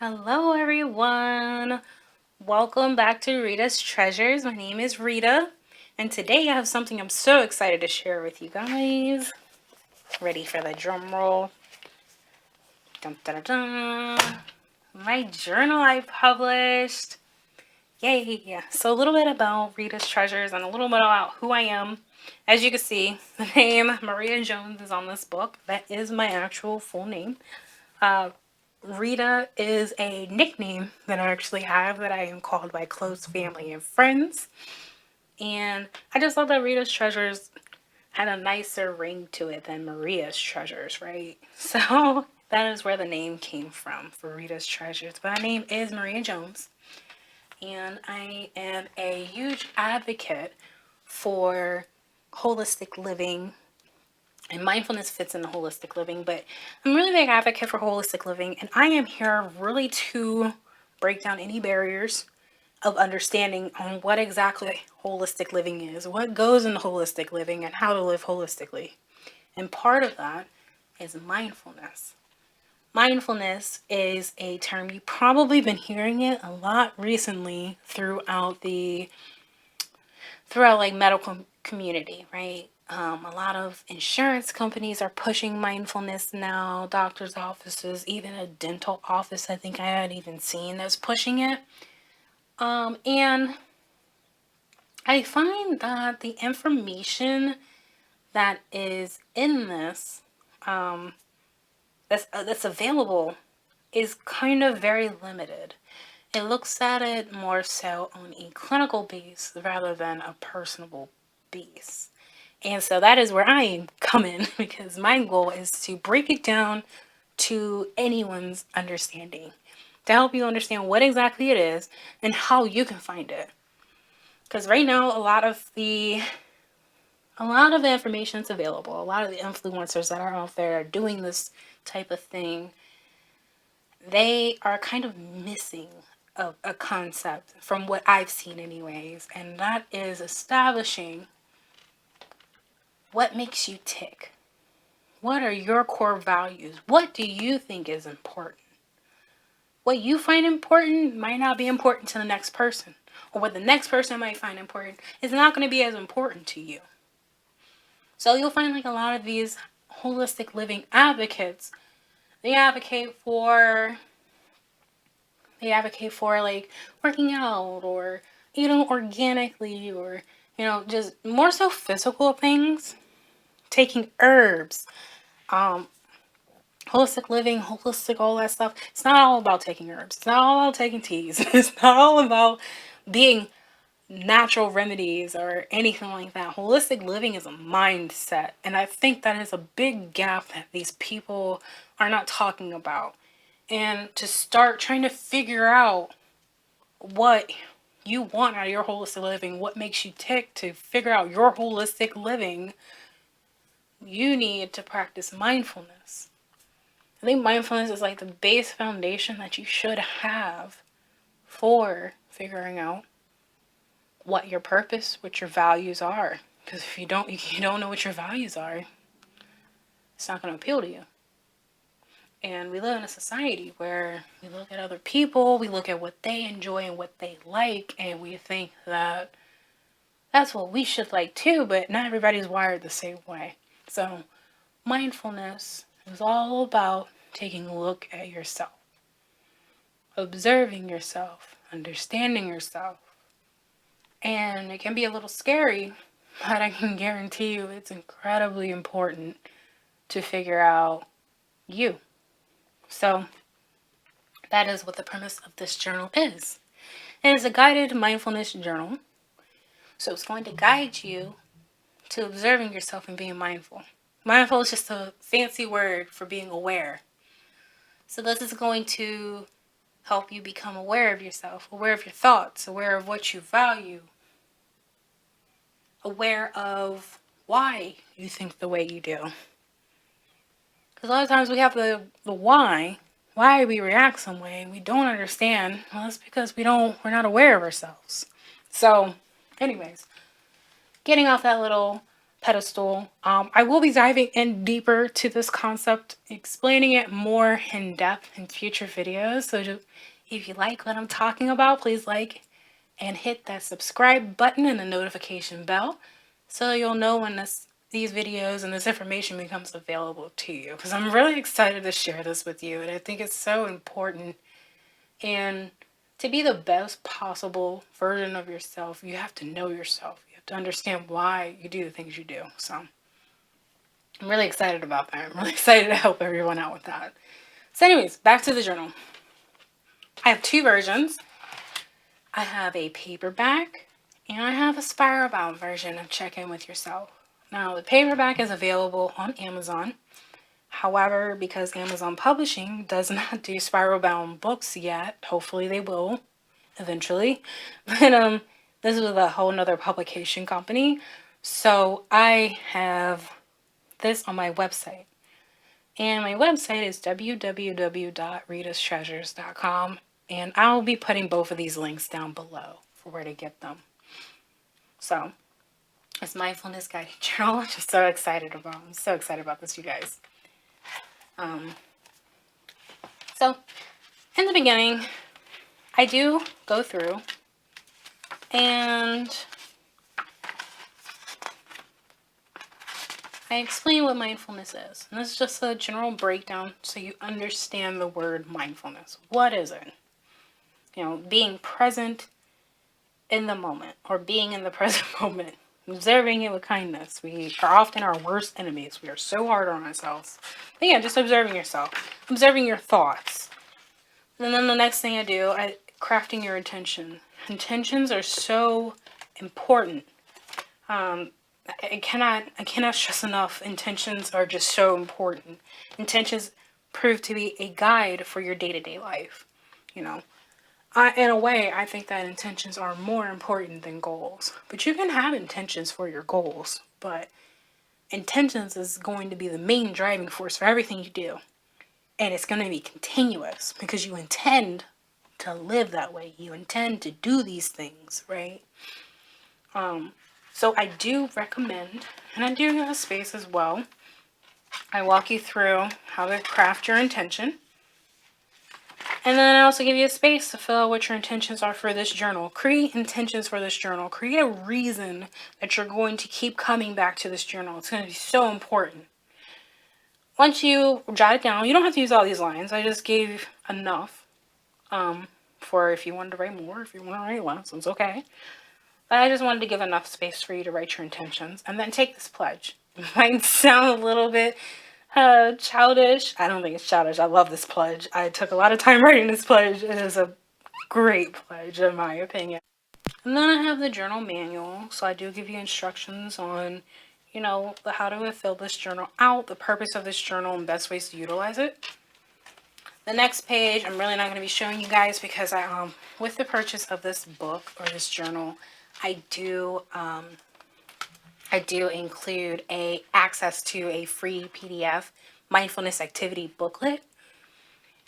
Hello, everyone. Welcome back to Rita's Treasures. My name is Rita, and today I have something I'm so excited to share with you guys. Ready for the drum roll? Dun, dun, dun, dun. My journal I published. Yay! So, a little bit about Rita's Treasures and a little bit about who I am. As you can see, the name Maria Jones is on this book. That is my actual full name. Rita is a nickname that I actually have that I am called by close family and friends. And I just thought that Rita's Treasures had a nicer ring to it than Maria's Treasures, right? So that is where the name came from for Rita's Treasures. But my name is Maria Jones. And I am a huge advocate for holistic living, and mindfulness fits in the holistic living, but I'm really a big advocate for holistic living, and I am here really to break down any barriers of understanding on what exactly holistic living is, what goes into holistic living, and how to live holistically. And part of that is mindfulness. Mindfulness is a term you've probably been hearing it a lot recently throughout like medical community, right? A lot of insurance companies are pushing mindfulness now, doctors' offices, even a dental office I think I had even seen that's pushing it. And I find that the information that is in this, that's available, is kind of very limited. It looks at it more so on a clinical base rather than a personable base. And so that is where I come in, because my goal is to break it down to anyone's understanding, to help you understand what exactly it is and how you can find it. Because right now, a lot of the information is available. A lot of the influencers that are out there doing this type of thing, they are kind of missing a concept from what I've seen anyways, and that is establishing what makes you tick. What are your core values? What do you think is important? What you find important might not be important to the next person, or what the next person might find important is not going to be as important to you. So you'll find like a lot of these holistic living advocates, they advocate for like working out or eating organically, or just more so physical things, taking herbs, holistic living, holistic, all that stuff. It's not all about taking herbs. It's not all about taking teas. It's not all about being natural remedies or anything like that. Holistic living is a mindset. And I think that is a big gap that these people are not talking about. And to start trying to figure out what you want out of your holistic living, what makes you tick, to figure out your holistic living, you need to practice mindfulness. I think mindfulness is like the base foundation that you should have for figuring out what your purpose, what your values are. Because if you don't know what your values are, it's not going to appeal to you. And we live in a society where we look at other people, we look at what they enjoy and what they like, and we think that that's what we should like too, but not everybody's wired the same way. So mindfulness is all about taking a look at yourself, observing yourself, understanding yourself. And it can be a little scary, but I can guarantee you it's incredibly important to figure out you. So that is what the premise of this journal is. It is a guided mindfulness journal. So it's going to guide you to observing yourself and being mindful. Mindful is just a fancy word for being aware. So this is going to help you become aware of yourself, aware of your thoughts, aware of what you value, aware of why you think the way you do. Because a lot of times we have the why we react some way, and we don't understand. Well, that's because we're not aware of ourselves. So, anyways, getting off that little pedestal. I will be diving in deeper to this concept, explaining it more in depth in future videos. So if you like what I'm talking about, please like and hit that subscribe button and the notification bell so you'll know when these videos and this information becomes available to you. Because I'm really excited to share this with you, and I think it's so important. And to be the best possible version of yourself, you have to know yourself. You have to understand why you do the things you do. So I'm really excited about that. I'm really excited to help everyone out with that. So anyways, back to the journal. I have two versions. I have a paperback and I have a spiral bound version of Check In With Yourself. Now, the paperback is available on Amazon. However, because Amazon Publishing does not do spiral bound books yet, hopefully they will eventually. But this is with a whole nother publication company. So I have this on my website. And my website is www.ritastreasures.com. And I'll be putting both of these links down below for where to get them. So, it's Mindfulness Guided Journal, which I'm so excited about. I'm so excited about this, you guys. So, in the beginning, I do go through and I explain what mindfulness is. And this is just a general breakdown so you understand the word mindfulness. What is it? You know, being present in the moment, or being in the present moment, observing it with kindness. We are often our worst enemies. We are so hard on ourselves. But yeah, just observing yourself, observing your thoughts. And then the next thing I do, crafting your intention. Intentions are so important. I cannot stress enough. Intentions are just so important. Intentions prove to be a guide for your day-to-day life. You know, in a way, I think that intentions are more important than goals. But you can have intentions for your goals, but intentions is going to be the main driving force for everything you do. And it's going to be continuous because you intend to live that way. You intend to do these things, right? So I do recommend, and I do give a space as well. I walk you through how to craft your intention. And then I also give you a space to fill out what your intentions are for this journal. Create intentions for this journal. Create a reason that you're going to keep coming back to this journal. It's going to be so important. Once you jot it down, you don't have to use all these lines. I just gave enough for if you wanted to write more, if you want to write less, it's okay. But I just wanted to give enough space for you to write your intentions. And then take this pledge. It might sound a little bit childish. I don't think it's childish. I love this pledge. I took a lot of time writing this pledge. It is a great pledge in my opinion. And then I have the journal manual. So I do give you instructions on, you know, how to fill this journal out, the purpose of this journal, and best ways to utilize it. The next page, I'm really not going to be showing you guys because with the purchase of this book or this journal, I do include access to a free PDF mindfulness activity booklet.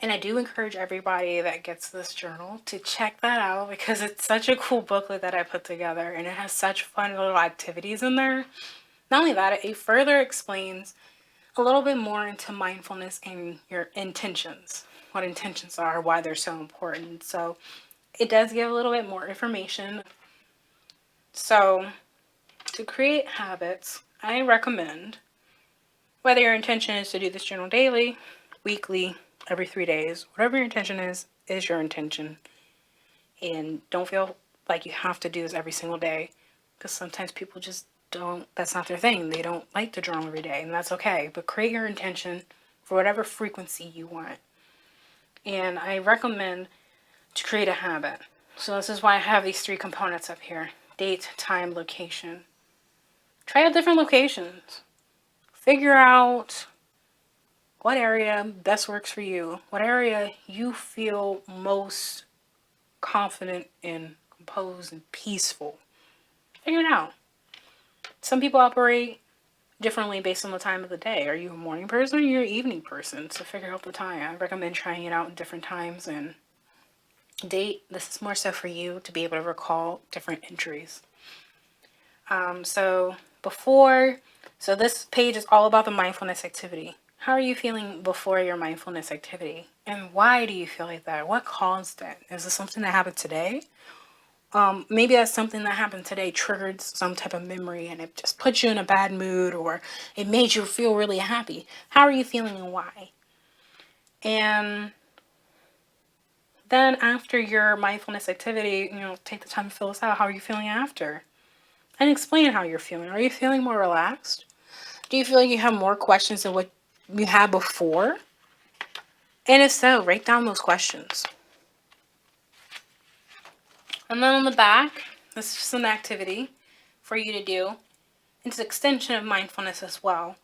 And I do encourage everybody that gets this journal to check that out because it's such a cool booklet that I put together and it has such fun little activities in there. Not only that, it further explains a little bit more into mindfulness and your intentions, what intentions are, why they're so important. So it does give a little bit more information. So to create habits, I recommend, whether your intention is to do this journal daily, weekly, every 3 days, whatever your intention is your intention. And don't feel like you have to do this every single day because sometimes people just don't, that's not their thing. They don't like to journal every day, and that's okay. But create your intention for whatever frequency you want. And I recommend to create a habit. So this is why I have these 3 components up here: date, time, location. Try out different locations. Figure out what area best works for you. What area you feel most confident and composed and peaceful. Figure it out. Some people operate differently based on the time of the day. Are you a morning person or you're an evening person? So figure out the time. I recommend trying it out in different times. And date, this is more so for you to be able to recall different entries. So before. So this page is all about the mindfulness activity. How are you feeling before your mindfulness activity? And why do you feel like that? What caused it? Is it something that happened today? Maybe that's something that happened today triggered some type of memory and it just put you in a bad mood, or it made you feel really happy. How are you feeling and why? And then after your mindfulness activity, take the time to fill this out. How are you feeling after? And explain how you're feeling. Are you feeling more relaxed? Do you feel like you have more questions than what you had before? And if so, write down those questions. And then on the back, this is just an activity for you to do. It's an extension of mindfulness as well.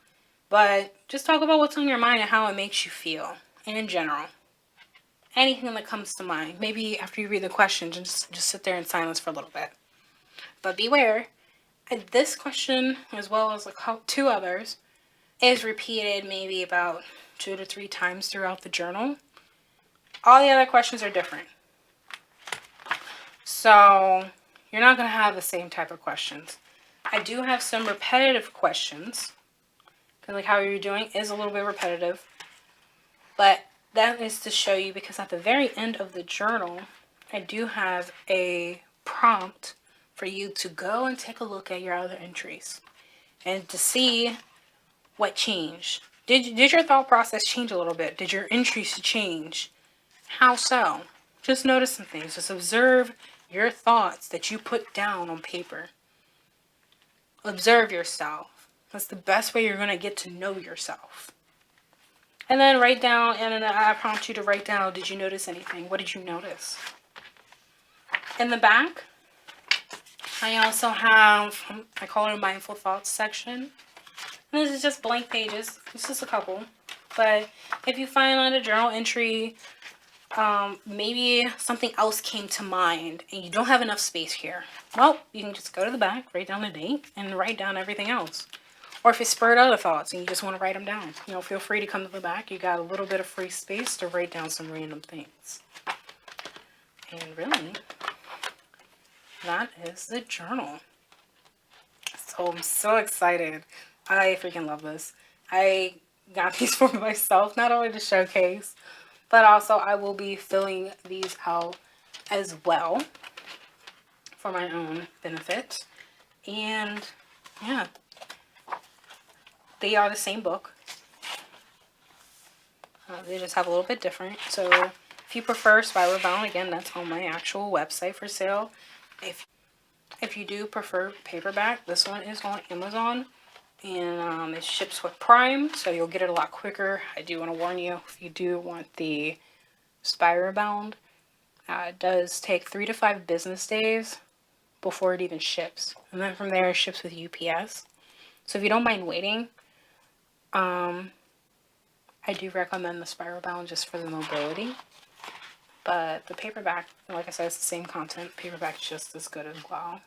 But just talk about what's on your mind and how it makes you feel. And in general. Anything that comes to mind. Maybe after you read the questions, just sit there in silence for a little bit. But beware, this question, as well as two others, is repeated maybe about 2 to 3 times throughout the journal. All the other questions are different. So you're not going to have the same type of questions. I do have some repetitive questions. Because like how you're doing is a little bit repetitive. But that is to show you, because at the very end of the journal, I do have a prompt for you to go and take a look at your other entries. And to see what changed. Did your thought process change a little bit? Did your entries change? How so? Just notice some things. Just observe your thoughts that you put down on paper. Observe yourself. That's the best way you're going to get to know yourself. And then write down, and then I prompt you to write down, did you notice anything? What did you notice? In the back, I also have, I call it a mindful thoughts section. And this is just blank pages. It's just a couple. But if you find on a journal entry, maybe something else came to mind and you don't have enough space here, well, you can just go to the back, write down the date, and write down everything else. Or if it spurred other thoughts and you just want to write them down, feel free to come to the back. You got a little bit of free space to write down some random things. And really, that is the journal. So I'm so excited. I freaking love this. I got these for myself, not only to showcase, but also I will be filling these out as well for my own benefit. And yeah, they are the same book. They just have a little bit different. So if you prefer Spiral Bound, again, that's on my actual website for sale. If you do prefer paperback, this one is on Amazon. And it ships with Prime, so you'll get it a lot quicker. I do want to warn you, if you do want the Spiral Bound, it does take 3 to 5 business days before it even ships. And then from there, it ships with UPS. So if you don't mind waiting, I do recommend the Spiral Bound just for the mobility. But the paperback, like I said, it's the same content. Paperback's just as good as well.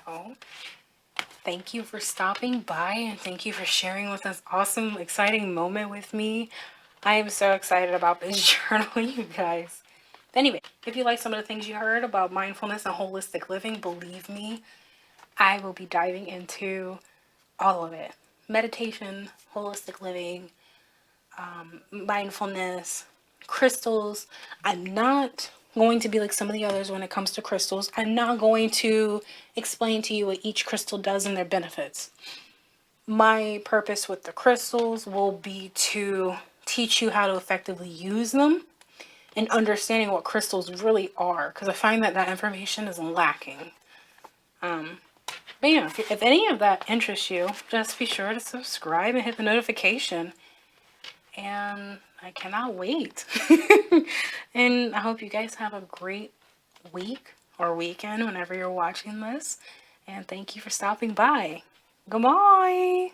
So thank you for stopping by, and thank you for sharing with this awesome, exciting moment with me. I am so excited about this journal, you guys. Anyway, if you like some of the things you heard about mindfulness and holistic living, believe me, I will be diving into all of it. Meditation, holistic living, mindfulness, crystals. I'm not going to be like some of the others when it comes to crystals. I'm not going to explain to you what each crystal does and their benefits. My purpose with the crystals will be to teach you how to effectively use them and understanding what crystals really are, because I find that that information is lacking. But yeah, if any of that interests you, just be sure to subscribe and hit the notification. And I cannot wait. And I hope you guys have a great week or weekend whenever you're watching this. And thank you for stopping by. Goodbye.